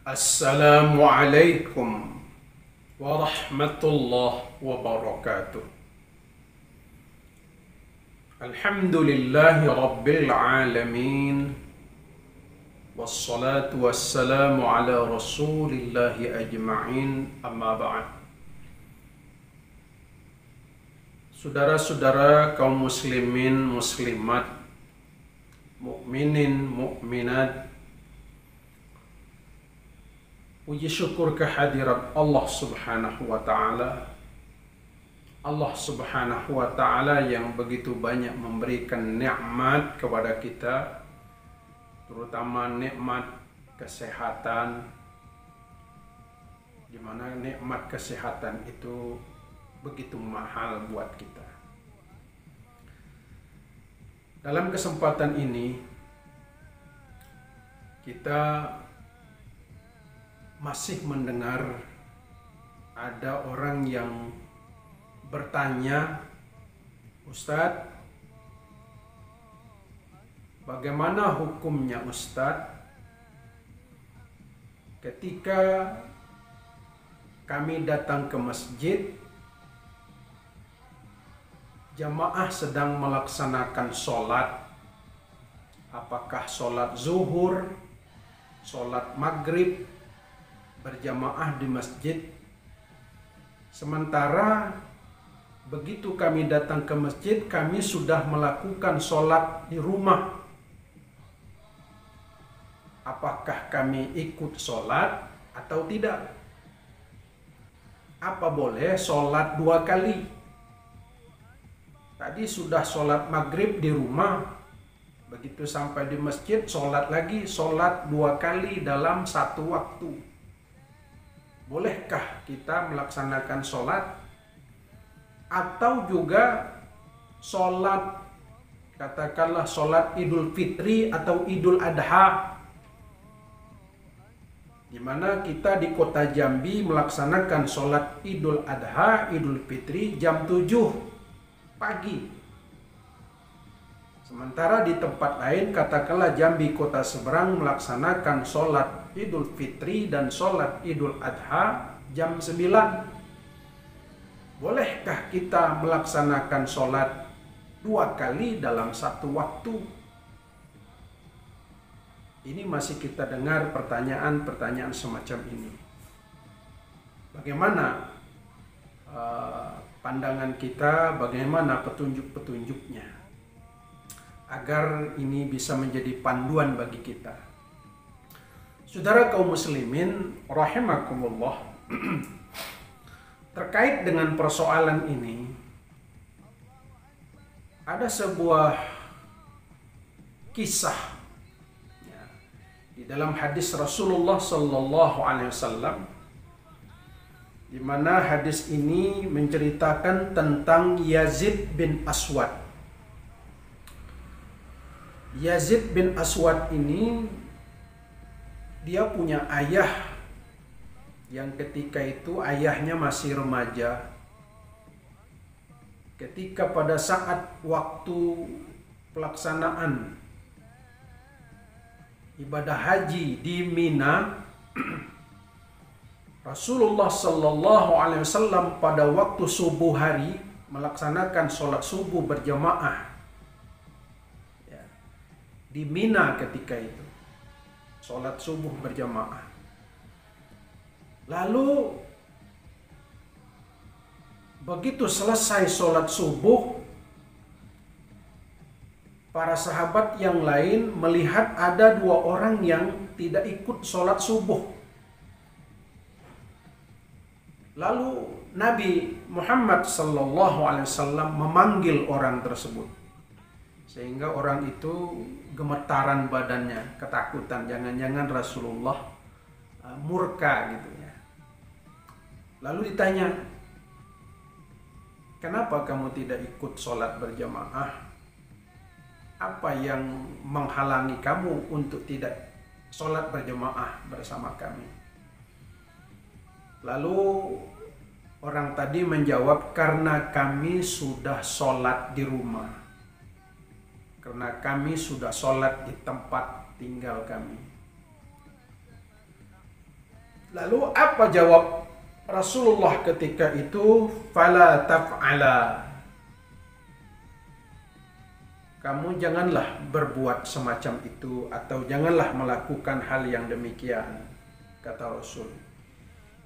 Assalamualaikum warahmatullahi wabarakatuh. Alhamdulillahi rabbil alamin. Wassalatu wassalamu ala rasulillahi ajma'in. Amma ba'd. Saudara-saudara kaum muslimin muslimat, mukminin mukminat, puji syukur kehadirat Allah Subhanahu wa Ta'ala. Allah Subhanahu wa Ta'ala yang begitu banyak memberikan nikmat kepada kita, terutama nikmat kesehatan, di mana nikmat kesehatan itu begitu mahal buat kita. Dalam kesempatan ini kita masih mendengar ada orang yang bertanya, "Ustadz, bagaimana hukumnya Ustadz ketika kami datang ke masjid, jamaah sedang melaksanakan sholat, apakah sholat zuhur, sholat maghrib, berjamaah di masjid, sementara begitu kami datang ke masjid kami sudah melakukan sholat di rumah. Apakah kami ikut sholat atau tidak? Apa boleh sholat dua kali? Tadi sudah sholat maghrib di rumah, begitu sampai di masjid sholat lagi, sholat dua kali dalam satu waktu. Bolehkah kita melaksanakan sholat? Atau juga sholat, katakanlah sholat Idul Fitri atau Idul Adha, di mana kita di kota Jambi melaksanakan sholat Idul Adha, Idul Fitri jam 7 pagi. Sementara di tempat lain, katakanlah Jambi kota seberang, melaksanakan sholat Idul Fitri dan sholat Idul Adha jam 9. Bolehkah kita melaksanakan sholat dua kali dalam satu waktu? Ini masih kita dengar pertanyaan-pertanyaan semacam ini. Bagaimana pandangan kita, bagaimana petunjuk-petunjuknya, agar ini bisa menjadi panduan bagi kita. Saudara kaum muslimin rahimakumullah, terkait dengan persoalan ini ada sebuah kisah ya, di dalam hadis Rasulullah sallallahu alaihi wasallam, di mana hadis ini menceritakan tentang Yazid bin Aswad. Yazid bin Aswad ini dia punya ayah yang ketika itu ayahnya masih remaja. Ketika pada saat waktu pelaksanaan ibadah haji di Mina, Rasulullah sallallahu alaihi wasallam pada waktu subuh hari melaksanakan sholat subuh berjamaah di Mina ketika itu, sholat subuh berjamaah. Lalu begitu selesai sholat subuh, para sahabat yang lain melihat ada dua orang yang tidak ikut sholat subuh. Lalu Nabi Muhammad sallallahu alaihi wasallam memanggil orang tersebut, sehingga orang itu gemetaran badannya, ketakutan, jangan-jangan Rasulullah murka gitu ya. Lalu ditanya, "Kenapa kamu tidak ikut sholat berjamaah? Apa yang menghalangi kamu untuk tidak sholat berjamaah bersama kami?" Lalu orang tadi menjawab, "Karena kami sudah sholat di rumah. Karena kami sudah sholat di tempat tinggal kami." Lalu apa jawab Rasulullah ketika itu? Fala taf'ala. Kamu janganlah berbuat semacam itu, atau janganlah melakukan hal yang demikian, kata Rasul.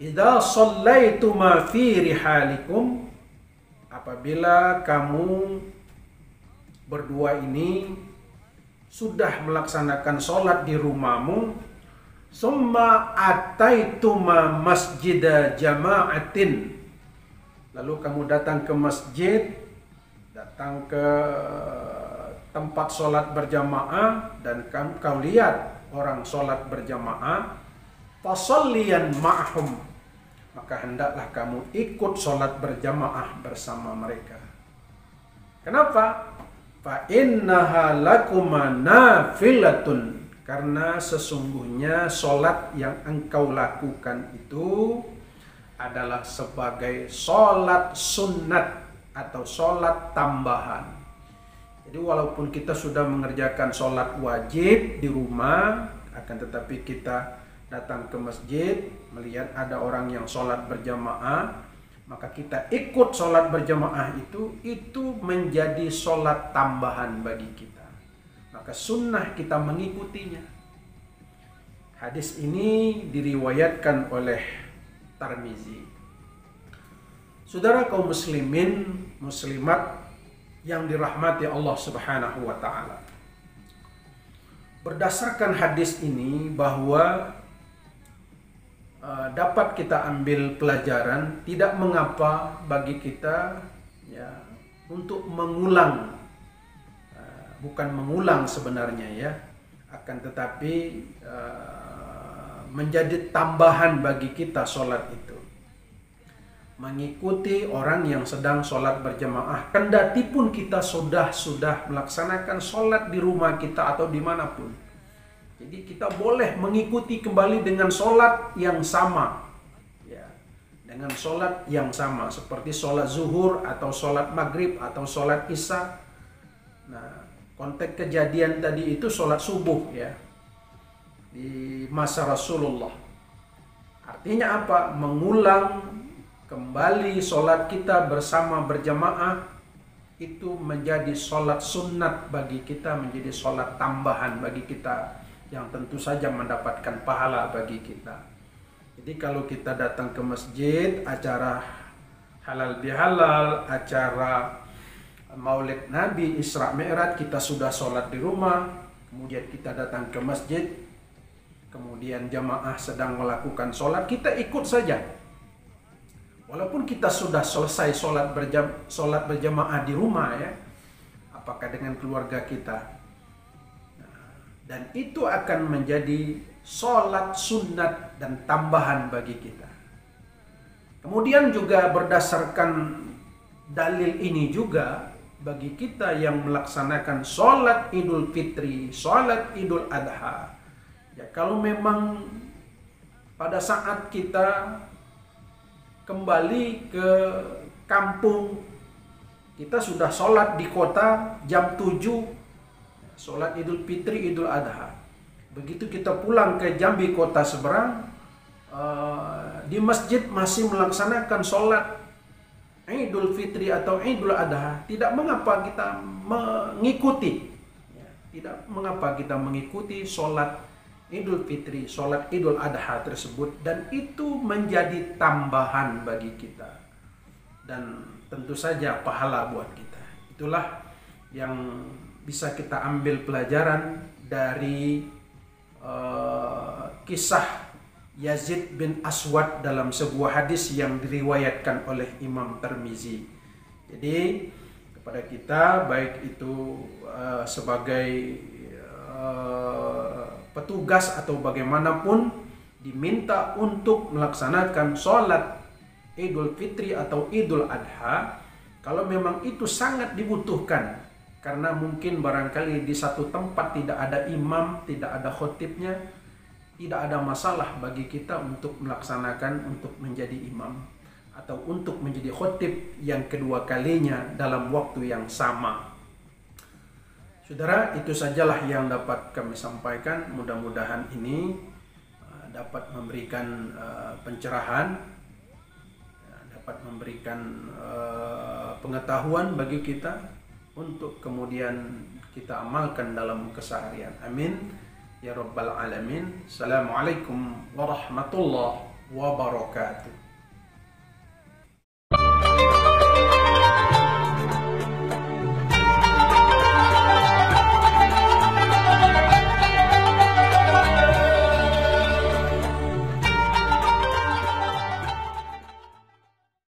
Idza shallaituma fi rihalikum, apabila kamu berdua ini sudah melaksanakan sholat di rumahmu, summa ataituma masjida jama'atin, lalu kamu datang ke masjid, datang ke tempat sholat berjamaah, dan kau lihat orang sholat berjamaah, fasalliyan ma'hum, maka hendaklah kamu ikut sholat berjamaah bersama mereka. Kenapa? Fa innaha lakuma nafilatun, karena sesungguhnya sholat yang engkau lakukan itu adalah sebagai sholat sunat atau sholat tambahan. Jadi walaupun kita sudah mengerjakan sholat wajib di rumah, akan tetapi kita datang ke masjid, melihat ada orang yang sholat berjamaah, maka kita ikut sholat berjamaah itu menjadi sholat tambahan bagi kita. Maka sunnah kita mengikutinya. Hadis ini diriwayatkan oleh Tirmizi. Saudara kaum muslimin, muslimat yang dirahmati Allah Subhanahu wa taala. Berdasarkan hadis ini bahwa dapat kita ambil pelajaran, tidak mengapa bagi kita ya untuk mengulang, bukan mengulang sebenarnya ya, akan tetapi menjadi tambahan bagi kita sholat itu, mengikuti orang yang sedang sholat berjamaah, kendati pun kita sudah melaksanakan sholat di rumah kita atau dimanapun. Jadi kita boleh mengikuti kembali dengan sholat yang sama, ya, dengan sholat yang sama seperti sholat zuhur atau sholat maghrib atau sholat isya. Nah, konteks kejadian tadi itu sholat subuh ya di masa Rasulullah. Artinya apa? Mengulang kembali sholat kita bersama berjamaah itu menjadi sholat sunat bagi kita, menjadi sholat tambahan bagi kita, yang tentu saja mendapatkan pahala bagi kita. Jadi kalau kita datang ke masjid, acara halal bihalal, acara Maulid Nabi, Isra Mi'raj, kita sudah sholat di rumah, kemudian kita datang ke masjid, kemudian jamaah sedang melakukan sholat, kita ikut saja. Walaupun kita sudah selesai sholat berjamaah di rumah ya, apakah dengan keluarga kita. Dan itu akan menjadi sholat sunat dan tambahan bagi kita. Kemudian juga berdasarkan dalil ini juga, bagi kita yang melaksanakan sholat Idul Fitri, sholat Idul Adha, ya kalau memang pada saat kita kembali ke kampung, kita sudah sholat di kota jam 7, sholat Idul Fitri, Idul Adha. Begitu kita pulang ke Jambi kota seberang, di masjid masih melaksanakan sholat Idul Fitri atau Idul Adha, tidak mengapa kita mengikuti. Tidak mengapa kita mengikuti sholat Idul Fitri, sholat Idul Adha tersebut, dan itu menjadi tambahan bagi kita. Dan tentu saja pahala buat kita. Itulah yang bisa kita ambil pelajaran dari kisah Yazid bin Aswad dalam sebuah hadis yang diriwayatkan oleh Imam Tirmizi. Jadi kepada kita, baik itu sebagai petugas atau bagaimanapun, diminta untuk melaksanakan sholat Idul Fitri atau Idul Adha kalau memang itu sangat dibutuhkan. Karena mungkin barangkali di satu tempat tidak ada imam, tidak ada khotibnya, tidak ada masalah bagi kita untuk melaksanakan, untuk menjadi imam atau untuk menjadi khotib yang kedua kalinya dalam waktu yang sama. Saudara, itu sajalah yang dapat kami sampaikan. Mudah-mudahan ini dapat memberikan pencerahan, dapat memberikan pengetahuan bagi kita untuk kemudian kita amalkan dalam keseharian. Amin ya rabbal alamin. Assalamualaikum warahmatullahi wabarakatuh.